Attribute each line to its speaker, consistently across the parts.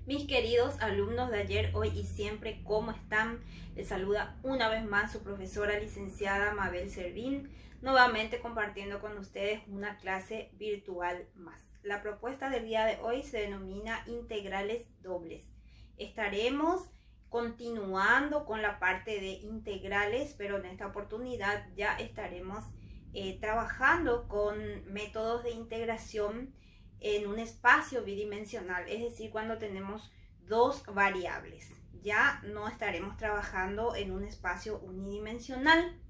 Speaker 1: Mis queridos alumnos de ayer, hoy y siempre, ¿cómo están? Les saluda una vez más su profesora licenciada Mabel Servín, nuevamente compartiendo con ustedes una clase virtual más. La propuesta del día de hoy se denomina integrales dobles. Estaremos continuando con la parte de integrales, pero en esta oportunidad ya estaremos trabajando con métodos de integración en un espacio bidimensional, es decir, cuando tenemos dos variables. Ya no estaremos trabajando en un espacio unidimensional.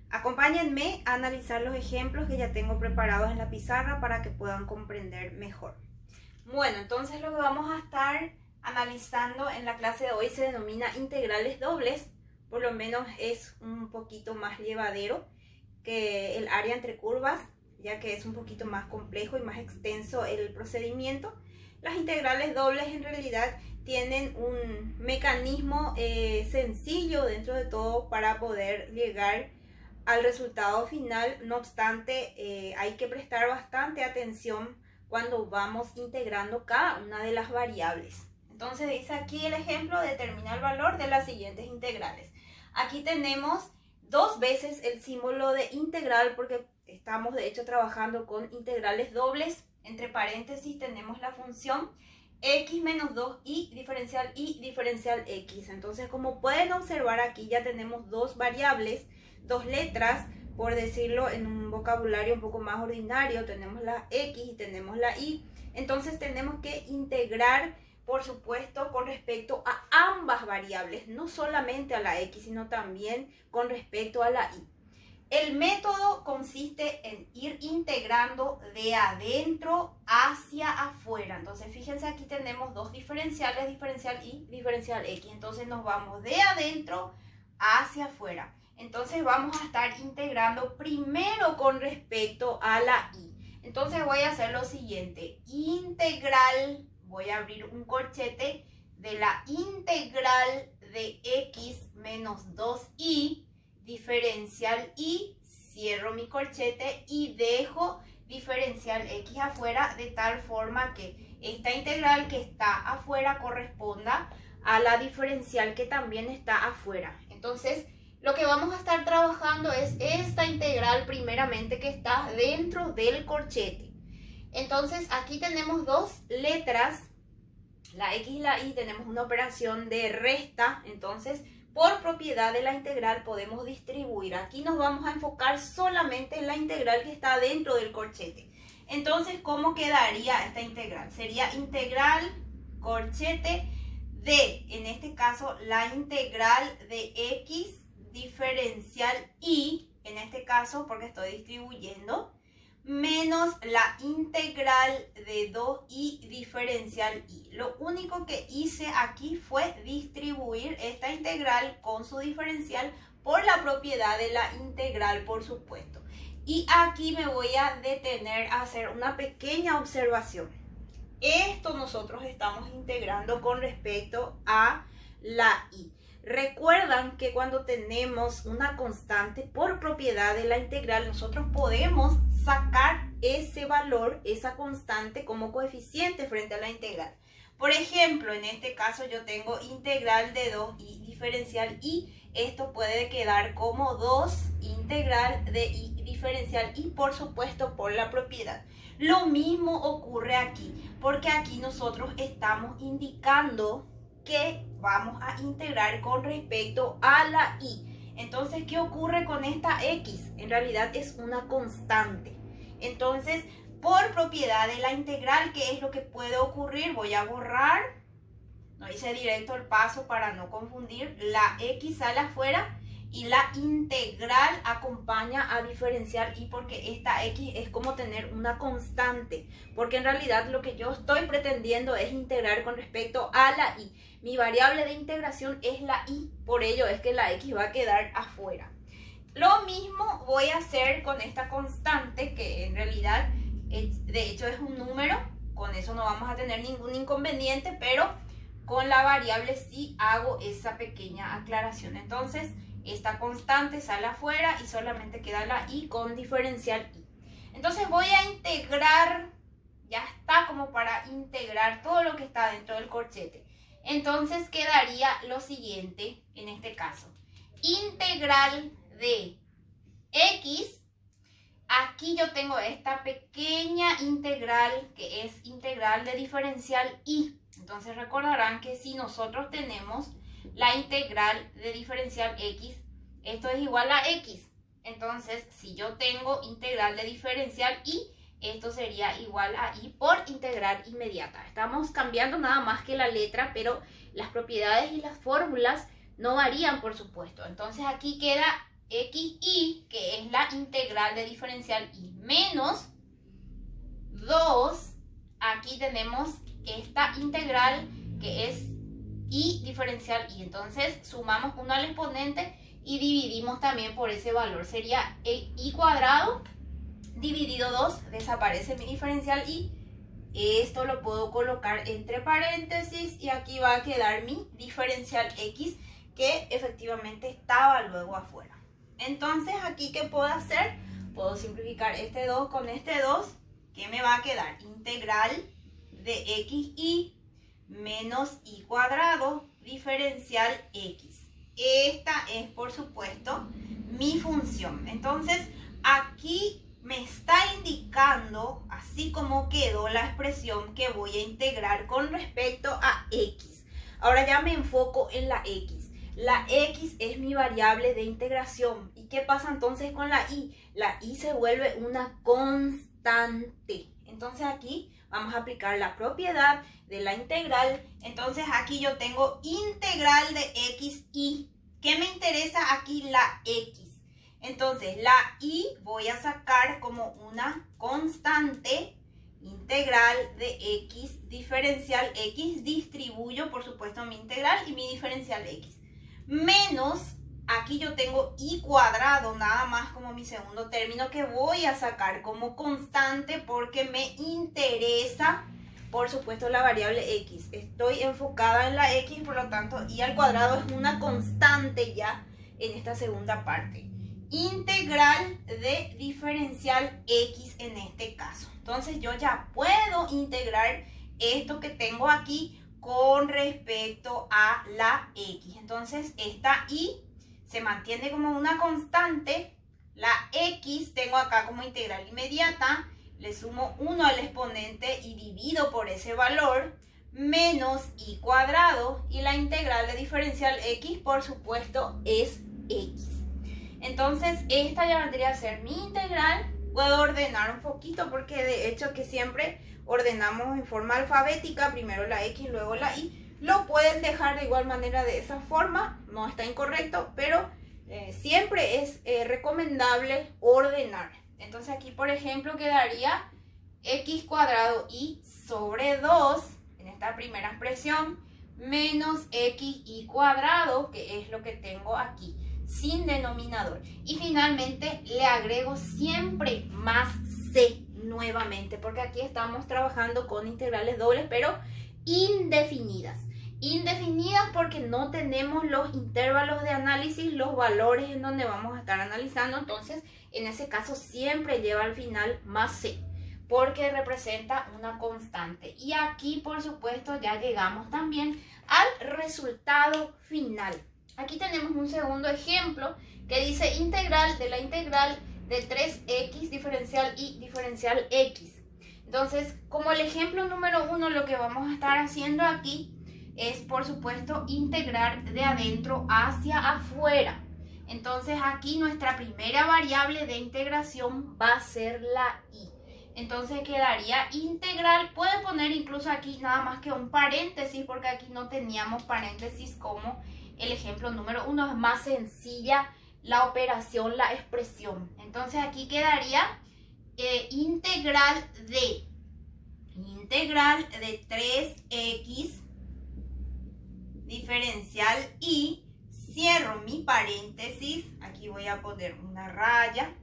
Speaker 1: Acompáñenme a analizar los ejemplos que ya tengo preparados en la pizarra para que puedan comprender mejor. Bueno, entonces lo que vamos a estar analizando en la clase de hoy se denomina integrales dobles. Por lo menos es un poquito más llevadero que el área entre curvas, ya que es un poquito más complejo y más extenso el procedimiento. Las integrales dobles en realidad tienen un mecanismo sencillo dentro de todo para poder llegar al resultado final. No obstante, hay que prestar bastante atención cuando vamos integrando cada una de las variables. Entonces dice aquí el ejemplo: determina el valor de las siguientes integrales. Aquí tenemos dos veces el símbolo de integral porque estamos de hecho trabajando con integrales dobles. Entre paréntesis tenemos la función x menos 2y diferencial x. Entonces, como pueden observar, aquí ya tenemos dos variables, dos letras, por decirlo en un vocabulario un poco más ordinario. Tenemos la x y tenemos la y. Entonces tenemos que integrar, por supuesto, con respecto a ambas variables, no solamente a la x, sino también con respecto a la y. El método consiste en ir integrando de adentro hacia afuera. Entonces, fíjense, aquí tenemos dos diferenciales, diferencial y diferencial x. Entonces, nos vamos de adentro hacia afuera. Entonces, vamos a estar integrando primero con respecto a la y. Entonces, voy a hacer lo siguiente: integral, voy a abrir un corchete, de la integral de x menos 2y diferencial y, cierro mi corchete y dejo diferencial x afuera, de tal forma que esta integral que está afuera corresponda a la diferencial que también está afuera. Entonces, lo que vamos a estar trabajando es esta integral primeramente que está dentro del corchete. Entonces, aquí tenemos dos letras, la x y la y, tenemos una operación de resta. Entonces, por propiedad de la integral podemos distribuir. Aquí nos vamos a enfocar solamente en la integral que está dentro del corchete. Entonces, ¿cómo quedaría esta integral? Sería integral corchete de, en este caso, la integral de x diferencial y, en este caso porque estoy distribuyendo, menos la integral de 2y diferencial y. Lo único que hice aquí fue distribuir esta integral con su diferencial por la propiedad de la integral, por supuesto. Y aquí me voy a detener a hacer una pequeña observación. Esto nosotros estamos integrando con respecto a la y. Recuerdan que cuando tenemos una constante por propiedad de la integral, nosotros podemos sacar ese valor, esa constante, como coeficiente frente a la integral. Por ejemplo, en este caso yo tengo integral de 2y diferencial y. Esto puede quedar como 2 integral de y diferencial y, por supuesto, por la propiedad. Lo mismo ocurre aquí, porque aquí nosotros estamos indicando que vamos a integrar con respecto a la y. Entonces, ¿qué ocurre con esta x? En realidad es una constante. Entonces, por propiedad de la integral, ¿qué es lo que puede ocurrir? Voy a borrar, no hice directo el paso para no confundir. La x sale afuera y la integral acompaña a diferencial y, porque esta x es como tener una constante, porque en realidad lo que yo estoy pretendiendo es integrar con respecto a la y. Mi variable de integración es la y, por ello es que la x va a quedar afuera. Lo mismo voy a hacer con esta constante, que en realidad de hecho es un número. Con eso no vamos a tener ningún inconveniente, pero con la variable sí hago esa pequeña aclaración. Entonces, esta constante sale afuera y solamente queda la y con diferencial y. Entonces voy a integrar ya está como para integrar todo lo que está dentro del corchete. Entonces quedaría lo siguiente en este caso. Integral de x. Aquí yo tengo esta pequeña integral que es integral de diferencial y. Entonces recordarán que si nosotros tenemos la integral de diferencial x, esto es igual a x. Entonces si yo tengo integral de diferencial y, esto sería igual a y por integral inmediata. Estamos cambiando nada más que la letra, pero las propiedades y las fórmulas no varían, por supuesto. Entonces aquí queda xy, que es la integral de diferencial y, menos 2. Aquí tenemos esta integral que es y diferencial y. Entonces sumamos 1 al exponente y dividimos también por ese valor. Sería y cuadrado dividido 2, desaparece mi diferencial y. Esto lo puedo colocar entre paréntesis y aquí va a quedar mi diferencial x, que efectivamente estaba luego afuera. Entonces aquí, ¿qué puedo hacer? Puedo simplificar este 2 con este 2. ¿Qué me va a quedar? Integral de xy menos y cuadrado diferencial x. Esta es, por supuesto, mi función. Entonces aquí me está indicando, así como quedó la expresión, que voy a integrar con respecto a x. Ahora ya me enfoco en la x. La x es mi variable de integración. ¿Y qué pasa entonces con la y? La y se vuelve una constante. Entonces aquí vamos a aplicar la propiedad de la integral. Entonces aquí yo tengo integral de x y. ¿Qué me interesa aquí? La x. Entonces la y voy a sacar como una constante. Integral de x diferencial x. Distribuyo, por supuesto, mi integral y mi diferencial x. Menos, aquí yo tengo y cuadrado nada más como mi segundo término, que voy a sacar como constante porque me interesa, por supuesto, la variable x. Estoy enfocada en la x, por lo tanto y al cuadrado es una constante ya en esta segunda parte. Integral de diferencial x en este caso. Entonces yo ya puedo integrar esto que tengo aquí con respecto a la x. Entonces esta y se mantiene como una constante. La x tengo acá como integral inmediata. Le sumo 1 al exponente y divido por ese valor. Menos y cuadrado. Y la integral de diferencial x, por supuesto, es x. Entonces esta ya vendría a ser mi integral. Puedo ordenar un poquito porque de hecho que siempre ordenamos en forma alfabética, primero la x, luego la y. Lo pueden dejar de igual manera de esa forma, no está incorrecto, pero siempre es recomendable ordenar. Entonces aquí, por ejemplo, quedaría x cuadrado y sobre 2, en esta primera expresión, menos xy cuadrado, que es lo que tengo aquí, sin denominador. Y finalmente le agrego siempre más c nuevamente, porque aquí estamos trabajando con integrales dobles, pero indefinidas. Indefinidas porque no tenemos los intervalos de análisis, los valores en donde vamos a estar analizando. Entonces, en ese caso siempre lleva al final más c, porque representa una constante. Y aquí, por supuesto, ya llegamos también al resultado final. Aquí tenemos un segundo ejemplo que dice integral de la integral de 3x diferencial y diferencial x. Entonces, como el ejemplo número 1, lo que vamos a estar haciendo aquí es, por supuesto, integrar de adentro hacia afuera. Entonces, aquí nuestra primera variable de integración va a ser la y. Entonces quedaría integral, puede poner incluso aquí nada más que un paréntesis, porque aquí no teníamos paréntesis como el ejemplo número 1, es más sencilla la operación, la expresión. Entonces aquí quedaría integral de 3x diferencial y, cierro mi paréntesis, aquí voy a poner una raya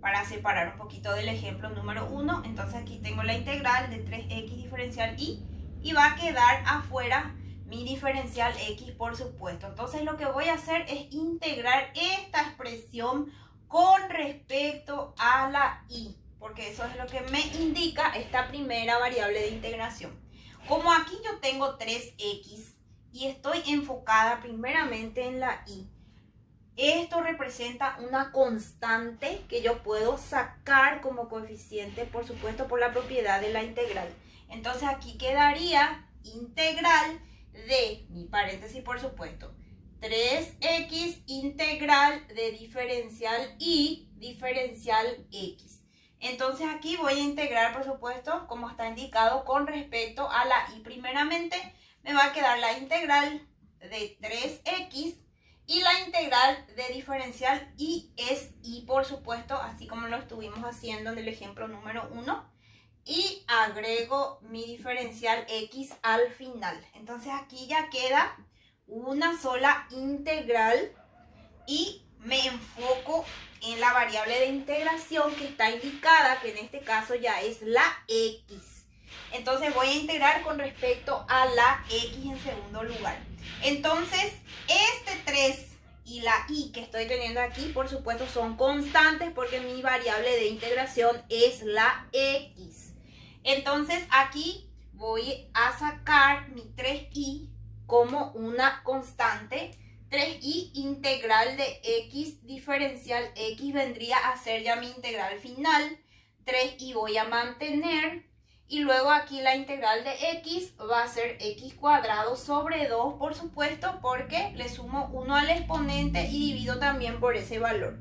Speaker 1: para separar un poquito del ejemplo número 1. Entonces aquí tengo la integral de 3x diferencial y va a quedar afuera mi diferencial x, por supuesto. Entonces lo que voy a hacer es integrar esta expresión con respecto a la y. porque eso es lo que me indica esta primera variable de integración. Como aquí yo tengo 3x y estoy enfocada primeramente en la y, esto representa una constante que yo puedo sacar como coeficiente, por supuesto, por la propiedad de la integral. Entonces aquí quedaría integral de, mi paréntesis por supuesto, 3x integral de diferencial y diferencial x. Entonces aquí voy a integrar, por supuesto, como está indicado, con respecto a la y. Primeramente me va a quedar la integral de 3x y la integral de diferencial y es y, por supuesto, así como lo estuvimos haciendo en el ejemplo número 1. Y agrego mi diferencial x al final. Entonces aquí ya queda una sola integral y me enfoco en la variable de integración que está indicada, que en este caso ya es la x. Entonces voy a integrar con respecto a la x en segundo lugar. Entonces este 3 y la y que estoy teniendo aquí, por supuesto, son constantes porque mi variable de integración es la x. Entonces aquí voy a sacar mi 3y como una constante. 3y integral de x diferencial x vendría a ser ya mi integral final. 3y voy a mantener. Y luego aquí la integral de x va a ser x cuadrado sobre 2, por supuesto, porque le sumo 1 al exponente y divido también por ese valor.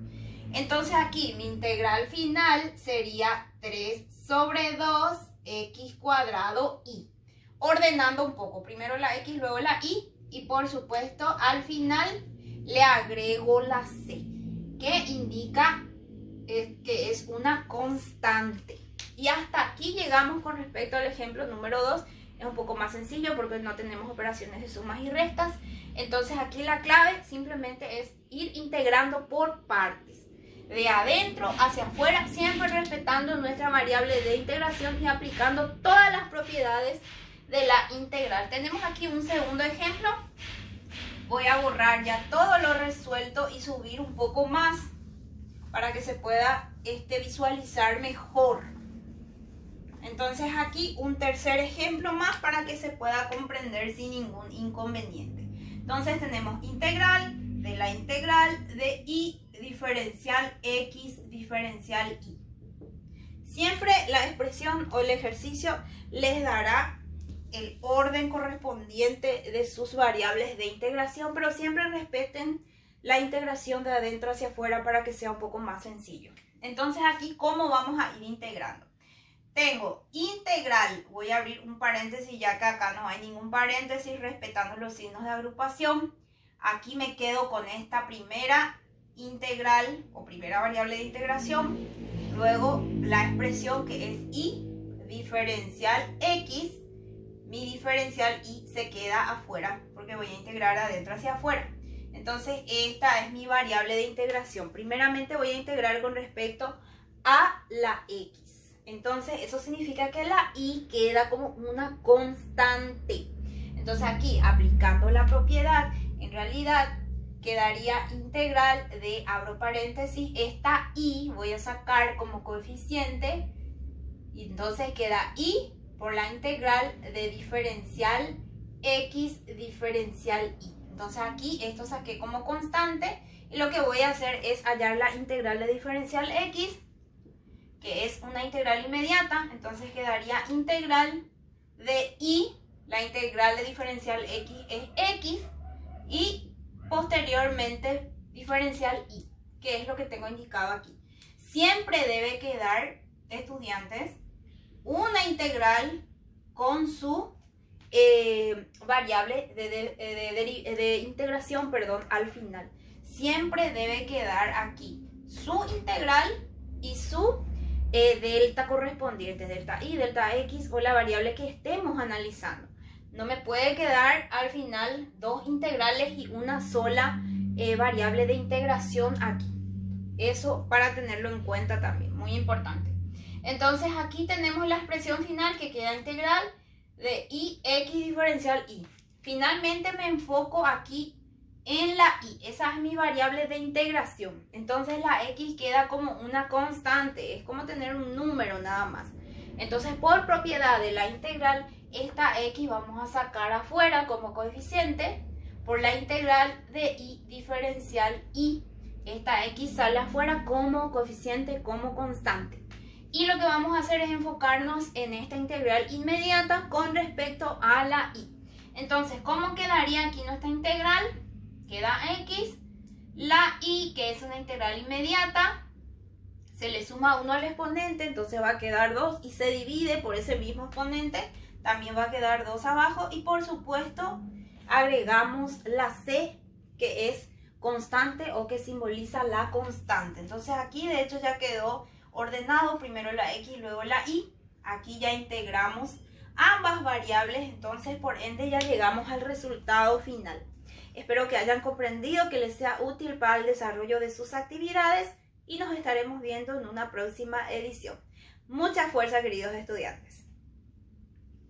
Speaker 1: Entonces aquí mi integral final sería 3 sobre 2 x cuadrado y. Ordenando un poco, primero la x, luego la y por supuesto al final le agrego la c, que indica que es una constante. Y hasta aquí llegamos con respecto al ejemplo número 2. Es un poco más sencillo porque no tenemos operaciones de sumas y restas. Entonces aquí la clave simplemente es ir integrando por partes, de adentro hacia afuera, siempre respetando nuestra variable de integración y aplicando todas las propiedades de la integral. Tenemos aquí un segundo ejemplo. Voy a borrar ya todo lo resuelto y subir un poco más para que se pueda visualizar mejor. Entonces aquí un tercer ejemplo más para que se pueda comprender sin ningún inconveniente. Entonces tenemos integral de la integral de y diferencial x diferencial y. Siempre la expresión o el ejercicio les dará el orden correspondiente de sus variables de integración, pero siempre respeten la integración de adentro hacia afuera para que sea un poco más sencillo. Entonces aquí, ¿cómo vamos a ir integrando? Tengo integral, voy a abrir un paréntesis ya que acá no hay ningún paréntesis, respetando los signos de agrupación. Aquí me quedo con esta primera integral o primera variable de integración. Luego la expresión que es y diferencial x. Mi diferencial y se queda afuera porque voy a integrar adentro hacia afuera. Entonces esta es mi variable de integración. Primeramente voy a integrar con respecto a la x. Entonces eso significa que la y queda como una constante. Entonces aquí, aplicando la propiedad, en realidad quedaría integral de, abro paréntesis, esta y voy a sacar como coeficiente. Y entonces queda y por la integral de diferencial x diferencial y. Entonces aquí esto saqué como constante y lo que voy a hacer es hallar la integral de diferencial x, que es una integral inmediata. Entonces quedaría integral de y, la integral de diferencial x es x, y posteriormente diferencial y, que es lo que tengo indicado aquí. Siempre debe quedar, estudiantes, una integral con su variable de integración, al final. Siempre debe quedar aquí su integral y su delta correspondiente, delta y, delta x o la variable que estemos analizando. No me puede quedar al final dos integrales y una sola variable de integración aquí. Eso para tenerlo en cuenta también, muy importante. Entonces aquí tenemos la expresión final que queda integral de y x diferencial y. Finalmente me enfoco aquí en la y. Esa es mi variable de integración. Entonces la x queda como una constante, es como tener un número nada más. Entonces por propiedad de la integral, esta x vamos a sacar afuera como coeficiente por la integral de y diferencial y. Esta x sale afuera como coeficiente, como constante. Y lo que vamos a hacer es enfocarnos en esta integral inmediata con respecto a la y. Entonces, ¿cómo quedaría aquí nuestra integral? Queda x, la y, que es una integral inmediata, se le suma 1 al exponente, entonces va a quedar 2 y se divide por ese mismo exponente, también va a quedar 2 abajo y por supuesto agregamos la c, que es constante o que simboliza la constante. Entonces aquí de hecho ya quedó ordenado, primero la x, luego la y. Aquí ya integramos ambas variables, entonces por ende ya llegamos al resultado final. Espero que hayan comprendido, que les sea útil para el desarrollo de sus actividades y nos estaremos viendo en una próxima edición. Mucha fuerza, queridos estudiantes.